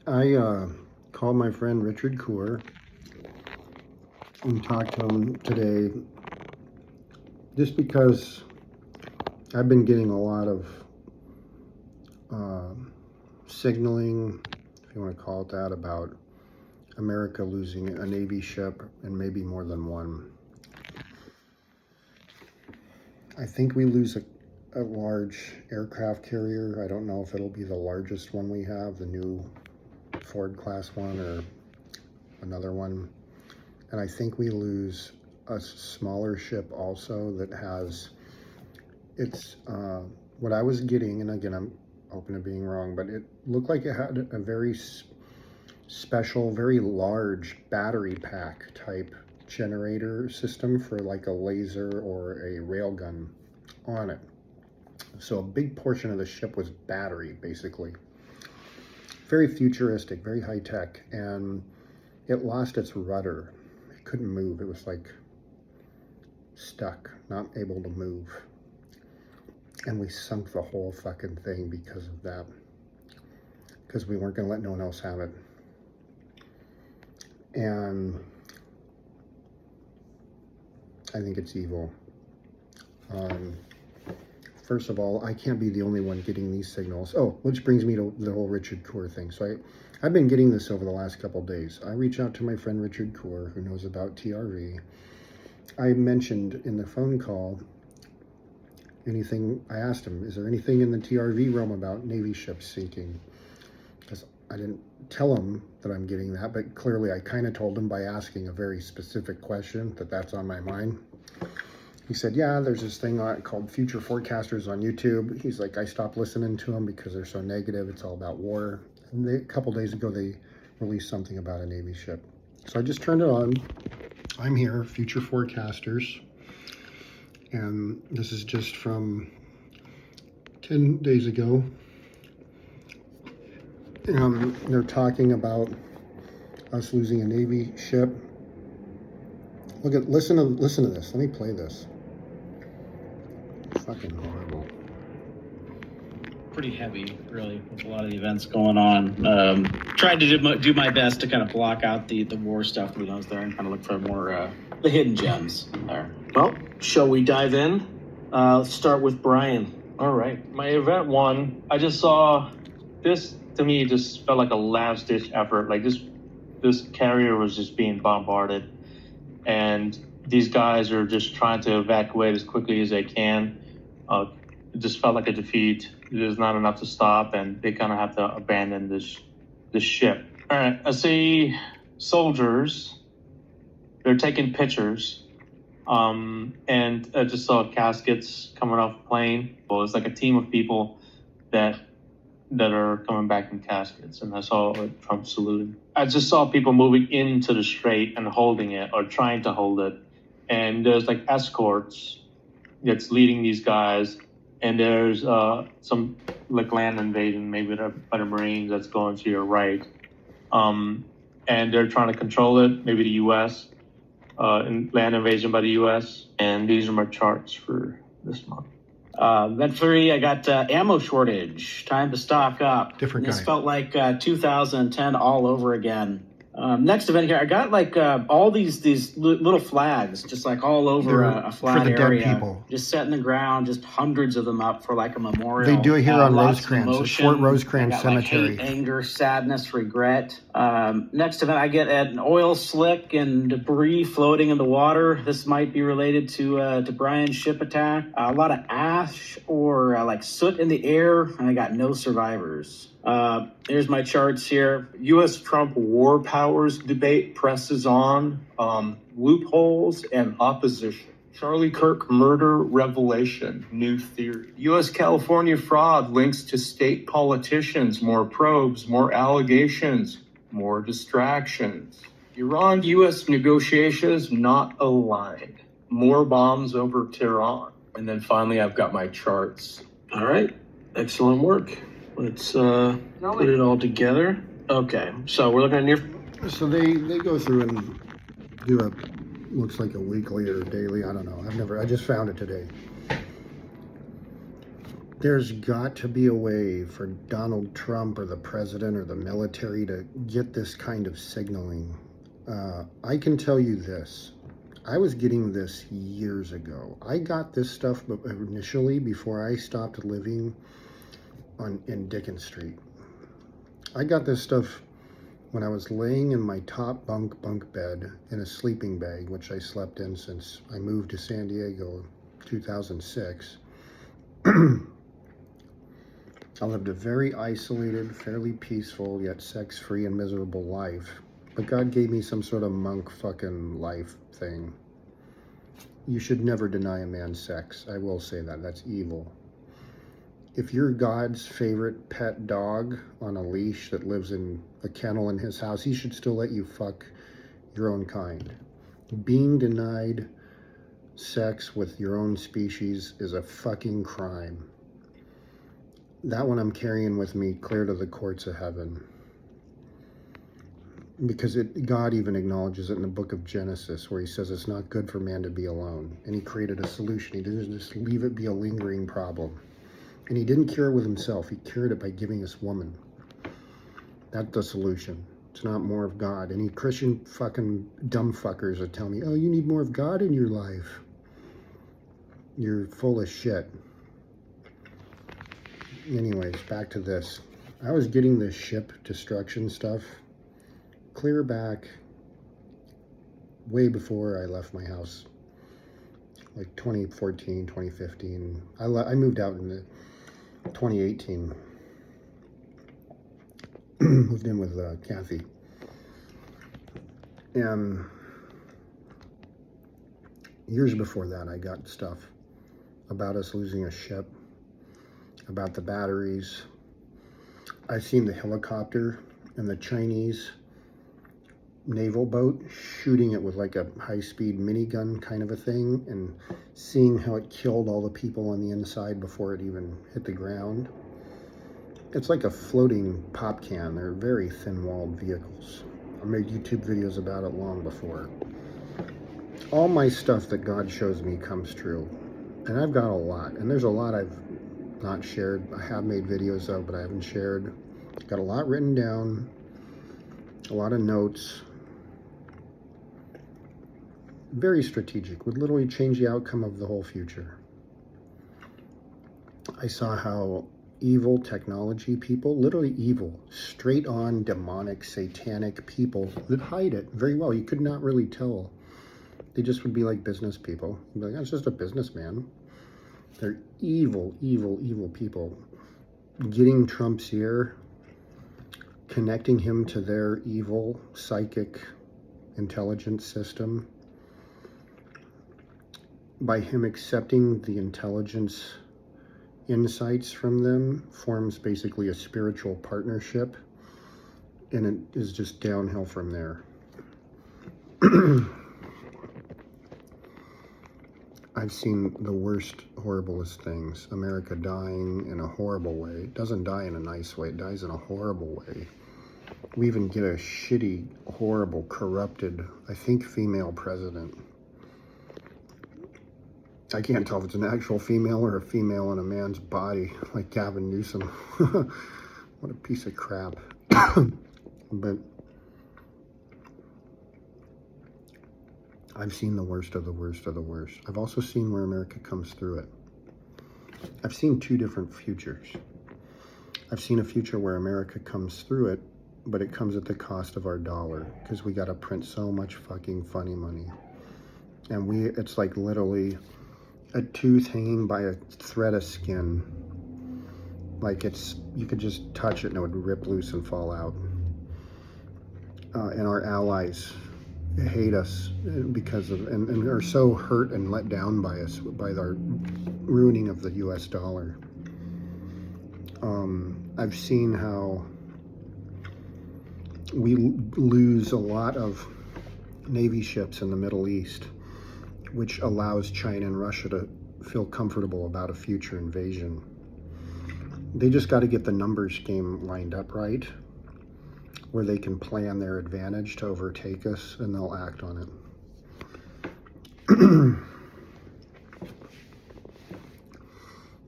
I called my friend Richard Coeur and talked to him today just because I've been getting a lot of uh, signaling, if you want to call it that, about America losing a Navy ship and maybe more than one. I think we lose a large aircraft carrier. I don't know if it'll be the largest one we have, the new Ford class one or another one. And I think we lose a smaller ship also that has, it's what I was getting, and again, I'm open to being wrong, but it looked like it had a very special, very large battery pack type generator system for like a laser or a railgun on it. So a big portion of the ship was battery, basically. Very futuristic, very high tech, and it lost its rudder. It couldn't move. It was like stuck, not able to move. And we sunk the whole fucking thing because of that. Because we weren't going to let no one else have it. And I think it's evil. First of all, I can't be the only one getting these signals. Oh, which brings me to the whole Richard Coeur thing. So I've been getting this over the last couple of days. I reach out to my friend Richard Coeur, who knows about TRV. I mentioned in the phone call anything, I asked him, is there anything in the TRV realm about Navy ships sinking? Because I didn't tell him that I'm getting that, but clearly I kind of told him by asking a very specific question that's on my mind. He said, yeah, there's this thing called Future Forecasters on YouTube. He's like, I stopped listening to them because they're so negative. It's all about war. And a couple days ago, they released something about a Navy ship. So I just turned it on. I'm here, Future Forecasters. And this is just from 10 days ago. They're talking about us losing a Navy ship. Listen to this. Let me play this. Fucking horrible. Pretty heavy, really, with a lot of the events going on. Tried to do my best to kind of block out the war stuff that was there and kind of look for more the hidden gems there. Well, shall we dive in? Let's start with Brian. All right. My event one, I just saw this, to me, just felt like a last-ditch effort. Like this carrier was just being bombarded, and these guys are just trying to evacuate as quickly as they can. It just felt like a defeat. There's not enough to stop, and they kind of have to abandon this ship. All right, I see soldiers. They're taking pictures, and I just saw caskets coming off the plane. Well, it's like a team of people that are coming back in caskets, and I saw Trump saluting. I just saw people moving into the strait and holding it or trying to hold it, and there's like escorts that's leading these guys, and there's some like land invasion, maybe by the Marines that's going to your right, and they're trying to control it, maybe the U.S. And land invasion by the U.S. And these are my charts for this month. Event 3, I got ammo shortage. Time to stock up. Different guy. This felt like 2010 all over again. Next event here, I got like all these little flags, just like all over a flat for the area. dead people. Just set in the ground, just hundreds of them up for like a memorial. They do it here on Lots of Rosecrans, emotion. Fort Rosecrans I got, Cemetery. Like, hate, anger, sadness, regret. Next event, I get an oil slick and debris floating in the water. This might be related to Brian's ship attack. A lot of ash or like soot in the air, and I got no survivors. Here's my charts here. U.S.-Trump war powers debate presses on. Loopholes and opposition. Charlie Kirk murder revelation, new theory. U.S. California fraud links to state politicians, more probes, more allegations, more distractions. Iran-U.S. negotiations not aligned. More bombs over Tehran. And then finally, I've got my charts. All right, excellent work. Let's put it all together. Okay, so we're looking at So they go through and do looks like a weekly or daily, I don't know. I just found it today. There's got to be a way for Donald Trump or the president or the military to get this kind of signaling. I can tell you this. I was getting this years ago. I got this stuff initially before I stopped living in Dickens Street. I got this stuff when I was laying in my top bunk bed in a sleeping bag, which I slept in since I moved to San Diego 2006. I lived a very isolated, fairly peaceful, yet sex-free and miserable life. But God gave me some sort of monk fucking life thing. You should never deny a man sex. I will say that. That's evil. If you're God's favorite pet dog on a leash that lives in a kennel in his house, he should still let you fuck your own kind. Being denied sex with your own species is a fucking crime. That one I'm carrying with me clear to the courts of heaven. Because God even acknowledges it in the book of Genesis, where he says it's not good for man to be alone. And he created a solution. He didn't just leave it be a lingering problem. And he didn't cure it with himself. He cured it by giving us woman. That's the solution. It's not more of God. Any Christian fucking dumb fuckers that tell me, oh, you need more of God in your life. You're full of shit. Anyways, back to this. I was getting this ship destruction stuff clear back way before I left my house, like 2014, 2015. I moved out in 2018. Moved in with Kathy. And years before that, I got stuff about us losing a ship, about the batteries. I've seen the helicopter and the Chinese naval boat shooting it with like a high-speed minigun kind of a thing, and seeing how it killed all the people on the inside before it even hit the ground. It's like a floating pop can. They're very thin-walled vehicles. I made YouTube videos about it long before. All my stuff that God shows me comes true, and I've got a lot, and there's a lot I've not shared. I have made videos of, but I haven't shared. Got a lot written down, a lot of notes. Very strategic, would literally change the outcome of the whole future. I saw how evil technology people, literally evil, straight on demonic, satanic people that hide it very well. You could not really tell. They just would be like business people. You'd be like, that's just a businessman. They're evil, evil, evil people. Getting Trump's ear, connecting him to their evil psychic intelligence system. By him accepting the intelligence insights from them, forms basically a spiritual partnership, and it is just downhill from there. I've seen the worst, horriblest things. America dying in a horrible way. It doesn't die in a nice way. It dies in a horrible way. We even get a shitty, horrible, corrupted, I think, female president. I can't tell if it's an actual female or a female in a man's body, like Gavin Newsom. What a piece of crap. But I've seen the worst of the worst of the worst. I've also seen where America comes through it. I've seen two different futures. I've seen a future where America comes through it, but it comes at the cost of our dollar, because we got to print so much fucking funny money. And it's like literally a tooth hanging by a thread of skin. Like you could just touch it and it would rip loose and fall out. And our allies hate us because of, and are so hurt and let down by us, by our ruining of the US dollar. I've seen how we lose a lot of Navy ships in the Middle East, which allows China and Russia to feel comfortable about a future invasion. They just got to get the numbers game lined up right, where they can plan their advantage to overtake us, and they'll act on it.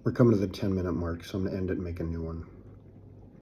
We're coming to the 10-minute mark, so I'm gonna end it and make a new one.